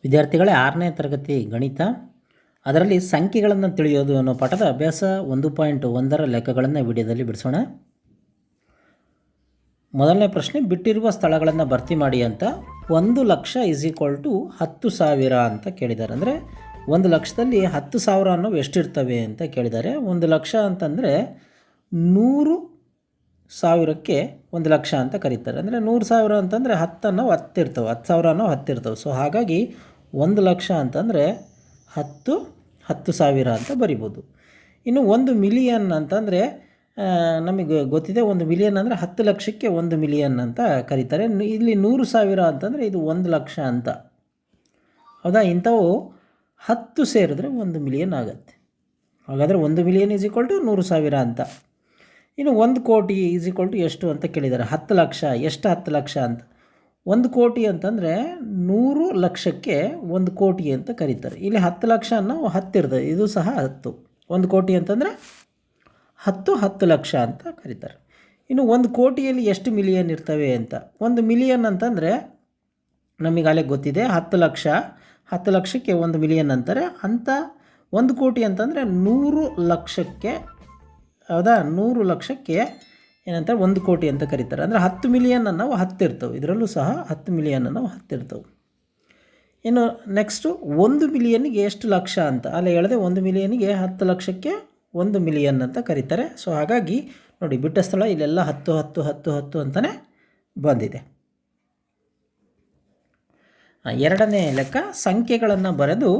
ವಿದ್ಯಾರ್ಥಿಗಳೇ 6ನೇ ತರಗತಿ ಗಣಿತ ಅದರಲ್ಲಿ ಸಂಖ್ಯೆಗಳನ್ನು ತಿಳಿಯೋದು ಅನ್ನೋ ಪಾಠದ ಅಭ್ಯಾಸ 1.1ರ ಲೆಕ್ಕಗಳನ್ನು ವಿಡಿಯೋದಲ್ಲಿ ಬಿಡಿಸೋಣ. ಮೊದಲನೇ ಪ್ರಶ್ನೆ, ಬಿಟ್ಟಿರುವ ಸ್ಥಳಗಳನ್ನು ಭರ್ತಿ ಮಾಡಿ ಅಂತ. 1,00,000 = 10,000 ಅಂತ ಕೇಳಿದ್ದಾರೆ. ಅಂದರೆ 1,00,000ದಲ್ಲಿ 10,000 ಅನ್ನೋವು ಎಷ್ಟಿರ್ತವೆ ಅಂತ ಕೇಳಿದ್ದಾರೆ. 1,00,000 ಅಂತಂದರೆ 100,000ಕ್ಕೆ 1,00,000 ಅಂತ ಕರೀತಾರೆ. ಅಂದರೆ 100,000 ಅಂತಂದರೆ 10 ಅನ್ನೋ 10 ಇರ್ತವೆ, 10,000 ಅನ್ನೋ 10 ಇರ್ತವೆ. ಸೊ ಹಾಗಾಗಿ 1,00,000 ಅಂತಂದರೆ 10,000 ಅಂತ ಬರಿಬೋದು. ಇನ್ನು 1 ಮಿಲಿಯನ್ ಅಂತಂದರೆ ನಮಗೆ ಗೊತ್ತಿದೆ, 1 ಮಿಲಿಯನ್ ಅಂದರೆ 10 ಲಕ್ಷಕ್ಕೆ 1 ಮಿಲಿಯನ್ ಅಂತ ಕರೀತಾರೆ. ಇಲ್ಲಿ 100,000 ಅಂತಂದರೆ ಇದು 1,00,000 ಅಂತ. ಹೌದಾ? ಇಂಥವು 10 ಸೇರಿದ್ರೆ 1 ಮಿಲಿಯನ್ ಆಗುತ್ತೆ. ಹಾಗಾದರೆ 1 ಮಿಲಿಯನ್ = 100,000 ಅಂತ. ಇನ್ನು 1 ಕೋಟಿ = ಎಷ್ಟು ಅಂತ ಕೇಳಿದ್ದಾರೆ. 10 ಲಕ್ಷ. ಎಷ್ಟು 10 ಲಕ್ಷ ಅಂತ? 1 ಕೋಟಿ ಅಂತಂದರೆ 100 ಲಕ್ಷಕ್ಕೆ 1 ಕೋಟಿ ಅಂತ ಕರೀತಾರೆ. ಇಲ್ಲಿ 10 ಲಕ್ಷ ಅನ್ನೋ 10 ಇರ್ತದೆ, ಇದು ಸಹ 10. 1 ಕೋಟಿ ಅಂತಂದರೆ 10 ಲಕ್ಷ ಅಂತ ಕರೀತಾರೆ. ಇನ್ನು 1 ಕೋಟಿಯಲ್ಲಿ ಎಷ್ಟು ಮಿಲಿಯನ್ ಇರ್ತವೆ ಅಂತ. 1 ಮಿಲಿಯನ್ ಅಂತಂದರೆ ನಮಗಾಗಲೇ ಗೊತ್ತಿದೆ, 10 ಲಕ್ಷ. 10 ಲಕ್ಷಕ್ಕೆ 1 ಮಿಲಿಯನ್ ಅಂತಾರೆ. ಅಂತ 1 ಕೋಟಿ ಅಂತಂದರೆ 100 ಲಕ್ಷಕ್ಕೆ, ಹೌದಾ, 100 ಲಕ್ಷಕ್ಕೆ ಏನಂತಾರೆ 1 ಕೋಟಿ ಅಂತ ಕರೀತಾರೆ. ಅಂದರೆ 10 ಮಿಲಿಯನ್ ಅನ್ನೋ 10 ಇರ್ತವೆ. ಇದರಲ್ಲೂ ಸಹ 10 ಮಿಲಿಯನ್ ಅನ್ನೋ 10 ಇರ್ತವೆ. ಇನ್ನು ನೆಕ್ಸ್ಟು 1 ಮಿಲಿಯನ್ಗೆ ಎಷ್ಟು ಲಕ್ಷ ಅಂತ ಅಲ್ಲ ಹೇಳಿದೆ. 1 ಮಿಲಿಯನ್ಗೆ 10 ಲಕ್ಷಕ್ಕೆ 1 ಮಿಲಿಯನ್ ಅಂತ ಕರೀತಾರೆ. ಸೊ ಹಾಗಾಗಿ ನೋಡಿ, ಬಿಟ್ಟ ಸ್ಥಳ ಇಲ್ಲೆಲ್ಲ 10 10 10 10 ಅಂತಲೇ ಬಂದಿದೆ. ಎರಡನೇ ಲೆಕ್ಕ, ಸಂಖ್ಯೆಗಳನ್ನು ಬರೆದು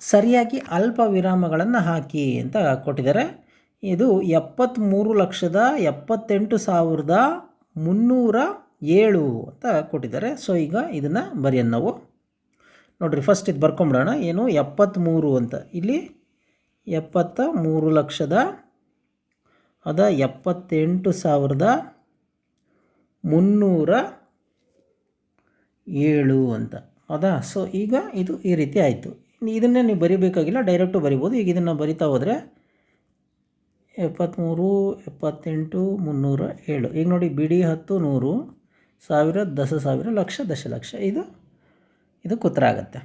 ಸರಿಯಾಗಿ ಅಲ್ಪ ವಿರಾಮಗಳನ್ನು ಹಾಕಿ ಅಂತ ಕೊಟ್ಟಿದ್ದಾರೆ. ಇದು 73,78,307 ಅಂತ ಕೊಟ್ಟಿದ್ದಾರೆ. ಸೊ ಈಗ ಇದನ್ನು ಬರೆಯೋಣ ನಾವು. ನೋಡಿರಿ, ಫಸ್ಟ್ ಇದು ಬರ್ಕೊಂಬಿಡೋಣ. ಏನು 73 ಅಂತ. ಇಲ್ಲಿ 73 ಲಕ್ಷದ 78,307 ಅಂತ. ಹೌದಾ? ಸೊ ಈಗ ಇದು ಈ ರೀತಿ ಆಯಿತು. ಇದನ್ನೇ ನೀವು ಬರಿಬೇಕಾಗಿಲ್ಲ, ಡೈರೆಕ್ಟು ಬರಿಬೋದು. ಈಗ ಇದನ್ನು ಬರಿತಾ ಹೋದರೆ 73, 78, 307. ಈಗ ನೋಡಿ, ಬಿಡಿ 10, 100, 1000, 10,000, ಲಕ್ಷ, ದಶಲಕ್ಷ. ಇದು ಉತ್ತರ ಆಗುತ್ತೆ.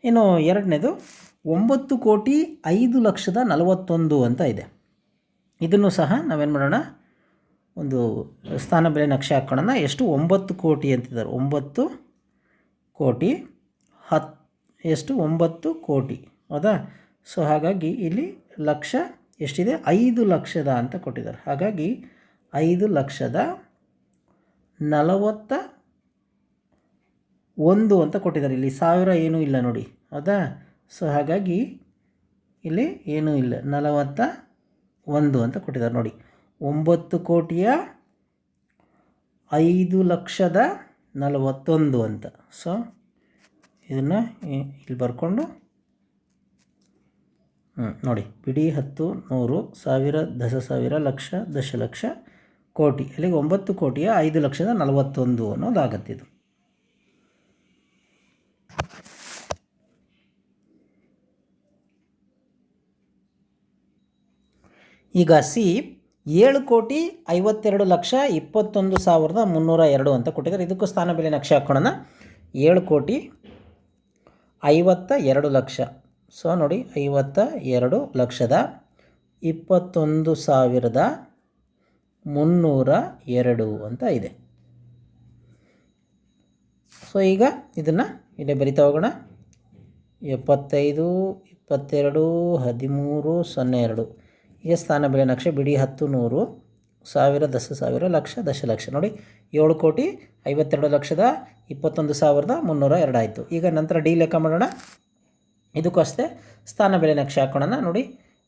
ಇನ್ನು ಎರಡನೇದು 9,05,41,000 ಅಂತ ಇದೆ. ಇದನ್ನು ಸಹ ನಾವೇನು ಮಾಡೋಣ, ಒಂದು ಸ್ಥಾನ ಬೆಲೆ ನಕ್ಷೆ ಹಾಕ್ಕೊಳ್ಳೋಣ. ಎಷ್ಟು? 9 ಕೋಟಿ ಅಂತಿದ್ದಾರೆ. 9 ಕೋಟಿ 10 ಎಷ್ಟು? 9 ಕೋಟಿ. ಹೌದಾ? ಸೊ ಹಾಗಾಗಿ ಇಲ್ಲಿ ಲಕ್ಷ ಎಷ್ಟಿದೆ? 5 ಲಕ್ಷದ ಅಂತ ಕೊಟ್ಟಿದ್ದಾರೆ. ಹಾಗಾಗಿ 5,41,000 ಅಂತ ಕೊಟ್ಟಿದ್ದಾರೆ. ಇಲ್ಲಿ 1000 ಏನೂ ಇಲ್ಲ ನೋಡಿ. ಹೌದಾ? ಸೊ ಹಾಗಾಗಿ ಇಲ್ಲಿ ಏನೂ ಇಲ್ಲ, 41 ಅಂತ ಕೊಟ್ಟಿದ್ದಾರೆ ನೋಡಿ. 9,05,41,000 ಅಂತ. ಸೊ ಇದನ್ನು ಇಲ್ಲಿ ಬರ್ಕೊಂಡು ನೋಡಿ, ಬಿಡಿ 10, 100, 1000, 10,000, ಲಕ್ಷ, ದಶಲಕ್ಷ, ಕೋಟಿ. ಅಲ್ಲಿಗೆ 9,05,41,000 ಅನ್ನೋದಾಗತ್ತೆ ಇದು. ಈಗ ಸಿ 7,52,21,302 ಅಂತ ಕೊಟ್ಟಿದ್ದಾರೆ. ಇದಕ್ಕೂ ಸ್ಥಾನ ಬೆಲೆ ನಕ್ಷೆ ಹಾಕ್ಕೊಳ್ಳೋಣ. 7,52,00,000. ಸೊ ನೋಡಿ, 52,21,302 ಅಂತ ಇದೆ. ಸೊ ಈಗ ಇದನ್ನು ಇಲ್ಲೇ ಬರಿತಾ ಹೋಗೋಣ. 75, 22, 13, 02. ಈಗ ಸ್ಥಾನ ಬೆಲೆ ನಕ್ಷೆ. ಬಿಡಿ 10, 100, 1000, 10,000, ಲಕ್ಷ, ದಶಲಕ್ಷ. ನೋಡಿ, 7,52,21,302 ಆಯಿತು. ಈಗ ನಂತರ ಡಿ ಲೆಕ್ಕ ಮಾಡೋಣ. ಇದಕ್ಕೂ ಅಷ್ಟೇ ಸ್ಥಾನ ಬೆಲೆ ನಕ್ಷೆ ಹಾಕೋಣ. ನೋಡಿ,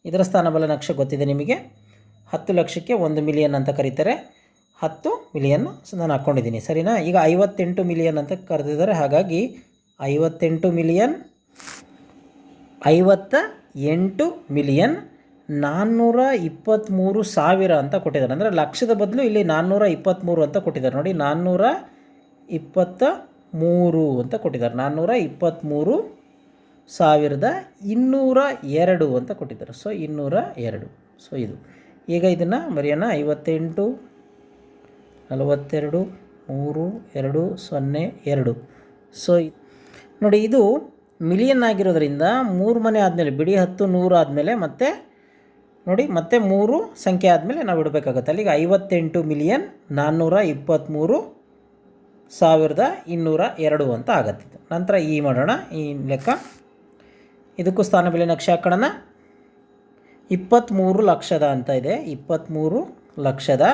ಇದರ ಸ್ಥಾನ ಬೆಲೆ ನಕ್ಷೆ ಗೊತ್ತಿದೆ ನಿಮಗೆ. 10 ಲಕ್ಷಕ್ಕೆ 1 ಮಿಲಿಯನ್ ಅಂತ ಕರೀತಾರೆ. 10 ಮಿಲಿಯನ್ ನಾನು ಹಾಕ್ಕೊಂಡಿದ್ದೀನಿ, ಸರಿನಾ? ಈಗ 58 ಮಿಲಿಯನ್ ಅಂತ ಕರೆದಿದ್ದಾರೆ. ಹಾಗಾಗಿ 58 ಮಿಲಿಯನ್ 423,000 ಅಂತ ಕೊಟ್ಟಿದ್ದಾರೆ. ಅಂದರೆ ಲಕ್ಷದ ಬದಲು ಇಲ್ಲಿ 423 ಅಂತ ಕೊಟ್ಟಿದ್ದಾರೆ. ನೋಡಿ, 423 ಅಂತ ಕೊಟ್ಟಿದ್ದಾರೆ. 423,202 ಅಂತ ಕೊಟ್ಟಿದ್ದಾರೆ. ಸೊ 202. ಸೊ ಇದು ಈಗ ಇದನ್ನು ಬರೆಯೋಣ. 58, 42, 3, 2, 0, 2. ಸೊ ನೋಡಿ, ಇದು ಮಿಲಿಯನ್ ಆಗಿರೋದ್ರಿಂದ 3 ಮನೆ ಆದಮೇಲೆ ಬಿಡಿ 10 100 ಆದಮೇಲೆ ಮತ್ತೆ ನೋಡಿ ಮತ್ತೆ 3 ಸಂಖ್ಯೆ ಆದಮೇಲೆ ನಾವು ಇಡಬೇಕಾಗುತ್ತೆ. ಅಲ್ಲಿಗೆ 58,40,202 ಅಂತ ಆಗತ್ತಿತ್ತು. ನಂತರ ಈ ಮಾಡೋಣ, ಈ ಲೆಕ್ಕ. ಇದಕ್ಕೂ ಸ್ಥಾನ ಬೆಲೆ ನಕ್ಷೆ ಹಾಕೋಣ. 23 ಲಕ್ಷದ ಅಂತ ಇದೆ. 23 ಲಕ್ಷದ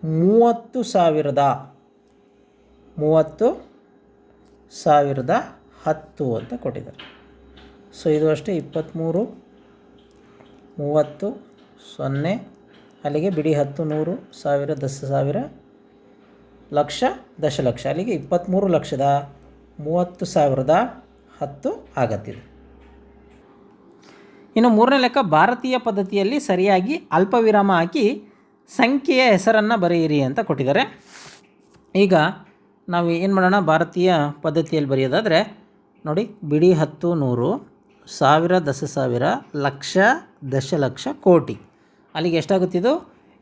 30,10 ಅಂತ ಕೊಟ್ಟಿದ್ದಾರೆ. ಸೊ ಇದು ಅಷ್ಟೇ 23 30 0 ಅಲ್ಲಿಗೆ ಬಿಡಿ 10 100 1000 10,000 ಲಕ್ಷ ದಶಲಕ್ಷ ಅಲ್ಲಿಗೆ 23,30,10 ಆಗತ್ತಿದೆ. ಇನ್ನು ಮೂರನೇ ಲೆಕ್ಕ, ಭಾರತೀಯ ಪದ್ಧತಿಯಲ್ಲಿ ಸರಿಯಾಗಿ ಅಲ್ಪವಿರಾಮ ಹಾಕಿ ಸಂಖ್ಯೆಯ ಹೆಸರನ್ನು ಬರೆಯಿರಿ ಅಂತ ಕೊಟ್ಟಿದ್ದಾರೆ. ಈಗ ನಾವು ಏನು ಮಾಡೋಣ, ಭಾರತೀಯ ಪದ್ಧತಿಯಲ್ಲಿ ಬರೆಯೋದಾದರೆ ನೋಡಿ, ಬಿಡಿ 10 100 1000 10,000 ಲಕ್ಷ ದಶಲಕ್ಷ ಕೋಟಿ ಅಲ್ಲಿಗೆ ಎಷ್ಟಾಗುತ್ತಿದ್ದು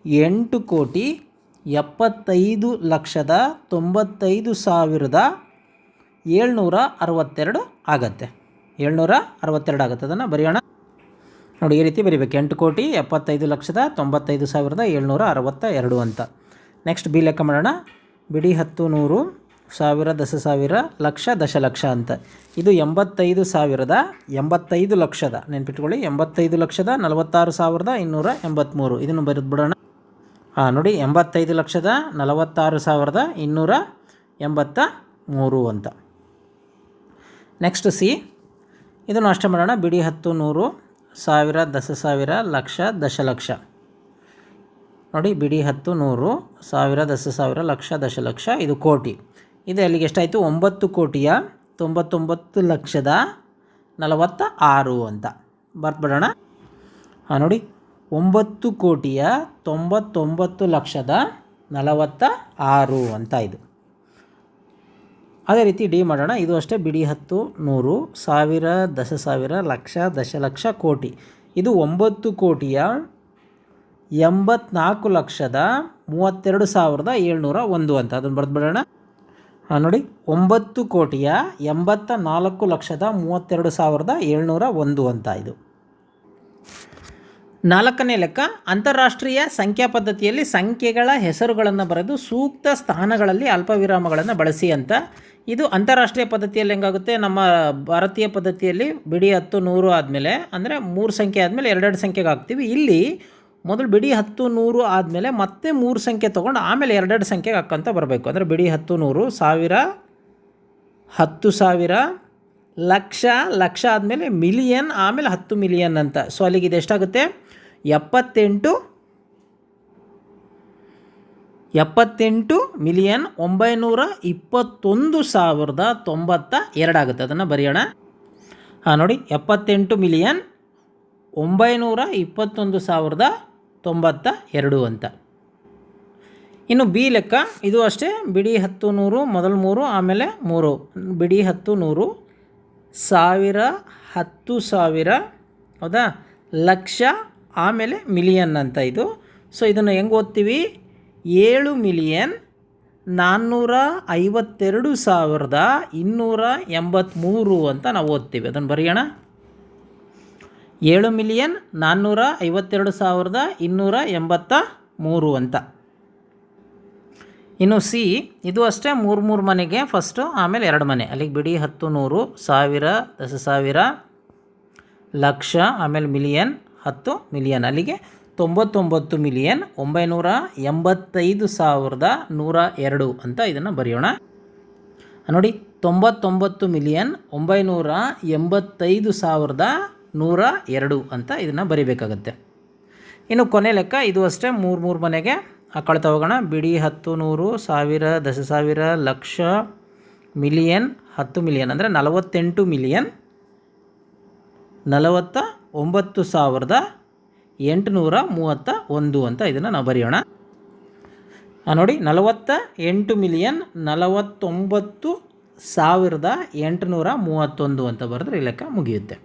8,95,95,762 ಆಗುತ್ತೆ. 762 ಆಗುತ್ತೆ. ಅದನ್ನು ಬರೆಯೋಣ. ನೋಡಿ, ಈ ರೀತಿ ಬರೀಬೇಕು, 8,75,95,762 ಅಂತ. ನೆಕ್ಸ್ಟ್ ಬಿ ಲೆಕ್ಕ ಮಾಡೋಣ. ಬಿಡಿ 10 100 1000 10,000 ಲಕ್ಷ ದಶಲಕ್ಷ ಅಂತ. ಇದು 85,085 ನೆನ್ಪಿಟ್ಕೊಳ್ಳಿ, 85,46,283 ಇದನ್ನು ಬರೆದು ಬಿಡೋಣ. ನೋಡಿ, 85,46,283 ಅಂತ. ನೆಕ್ಸ್ಟ್ ಸಿ, ಇದನ್ನು ಅಷ್ಟೇ ಮಾಡೋಣ. ಬಿಡಿ 10 100 1000 10,000 ಲಕ್ಷ ದಶಲಕ್ಷ. ನೋಡಿ, ಬಿಡಿ 10 100 1000 10,000 ಲಕ್ಷ ದಶಲಕ್ಷ, ಇದು ಕೋಟಿ. ಇದು ಅಲ್ಲಿಗೆ ಎಷ್ಟಾಯಿತು, 9,99,46,000 ಅಂತ ಬರ್ತ್ಬಿಡೋಣ. ನೋಡಿ, 9,99,46,000 ಅಂತ ಇದು. ಅದೇ ರೀತಿ ಡಿ ಮಾಡೋಣ. ಇದು ಅಷ್ಟೇ, ಬಿಡಿ 10 100 1000 10,000 ಲಕ್ಷ ದಶಲಕ್ಷ ಕೋಟಿ. ಇದು 9,84,32,701 ಅಂತ. ಅದನ್ನು ಬರೆದ್ಬಿಡೋಣ. ನೋಡಿ, 9,84,32,701 ಅಂತ ಇದು. ನಾಲ್ಕನೇ ಲೆಕ್ಕ, ಅಂತಾರಾಷ್ಟ್ರೀಯ ಸಂಖ್ಯಾ ಪದ್ಧತಿಯಲ್ಲಿ ಸಂಖ್ಯೆಗಳ ಹೆಸರುಗಳನ್ನು ಬರೆದು ಸೂಕ್ತ ಸ್ಥಾನಗಳಲ್ಲಿ ಅಲ್ಪವಿರಾಮಗಳನ್ನು ಬಳಸಿ ಅಂತ. ಇದು ಅಂತಾರಾಷ್ಟ್ರೀಯ ಪದ್ಧತಿಯಲ್ಲಿ ಹೆಂಗಾಗುತ್ತೆ, ನಮ್ಮ ಭಾರತೀಯ ಪದ್ಧತಿಯಲ್ಲಿ ಬಿಡಿ 10 100 ಆದಮೇಲೆ ಅಂದರೆ 3 ಸಂಖ್ಯೆ ಆದಮೇಲೆ 2 ಸಂಖ್ಯೆಗೆ ಹಾಕ್ತೀವಿ. ಇಲ್ಲಿ ಮೊದಲು ಬಿಡಿ 10 100 ಆದಮೇಲೆ ಮತ್ತೆ 3 ಸಂಖ್ಯೆ ತೊಗೊಂಡು ಆಮೇಲೆ 2 ಸಂಖ್ಯೆಗೆ ಹಾಕ್ಕೊಂತ ಬರಬೇಕು. ಅಂದರೆ ಬಿಡಿ 10 100 1000 10,000 ಲಕ್ಷ ಲಕ್ಷ ಆದಮೇಲೆ ಮಿಲಿಯನ್ ಆಮೇಲೆ 10 ಮಿಲಿಯನ್ ಅಂತ. ಸೊ ಅಲ್ಲಿಗೆ ಇದು ಎಷ್ಟಾಗುತ್ತೆ, 78,921,092 ಆಗುತ್ತೆ. ಅದನ್ನು ಬರೆಯೋಣ. ನೋಡಿ, 78,921,092 ಅಂತ. ಇನ್ನು ಬಿ ಲೆಕ್ಕ, ಇದು ಅಷ್ಟೇ, ಬಿಡಿ 10 100 ಮೊದಲು 3 ಆಮೇಲೆ 3. ಬಿಡಿ 10 100 1000 10,000 ಹೌದಾ, ಲಕ್ಷ ಆಮೇಲೆ ಮಿಲಿಯನ್ ಅಂತ ಇದು. ಸೊ ಇದನ್ನು ಹೆಂಗೆ ಓದ್ತೀವಿ, 7,452,283 ಅಂತ ನಾವು ಓದ್ತೀವಿ. ಅದನ್ನು ಬರೆಯೋಣ. 7,452,283 ಅಂತ. ಇನ್ನು ಸಿ, ಇದು ಅಷ್ಟೇ, 3 ಮನೆಗೆ ಫಸ್ಟು ಆಮೇಲೆ 2 ಮನೆ. ಅಲ್ಲಿಗೆ ಬಿಡಿ 10 100 1000 10,000 ಲಕ್ಷ ಆಮೇಲೆ ಮಿಲಿಯನ್ 10 ಮಿಲಿಯನ್ ಅಲ್ಲಿಗೆ 99,985,102 ಅಂತ ಇದನ್ನು ಬರೆಯೋಣ. ನೋಡಿ, 99,985,102 ಅಂತ ಇದನ್ನು ಬರಿಬೇಕಾಗತ್ತೆ. ಇನ್ನು ಕೊನೆ ಲೆಕ್ಕ, ಇದು ಅಷ್ಟೇ, 3 ಮನೆಗೆ ಹಾಕೊಳ್ತಾ ಹೋಗೋಣ. ಬಿಡಿ 10 100 1000 10,000 ಲಕ್ಷ ಮಿಲಿಯನ್ 10 ಮಿಲಿಯನ್ ಅಂದರೆ 48,9,831 ಅಂತ ಇದನ್ನು ನಾವು ಬರೆಯೋಣ. ನೋಡಿ, 48,49,831 ಅಂತ ಬರೆದ್ರೆ ಈ ಲೆಕ್ಕ ಮುಗಿಯುತ್ತೆ.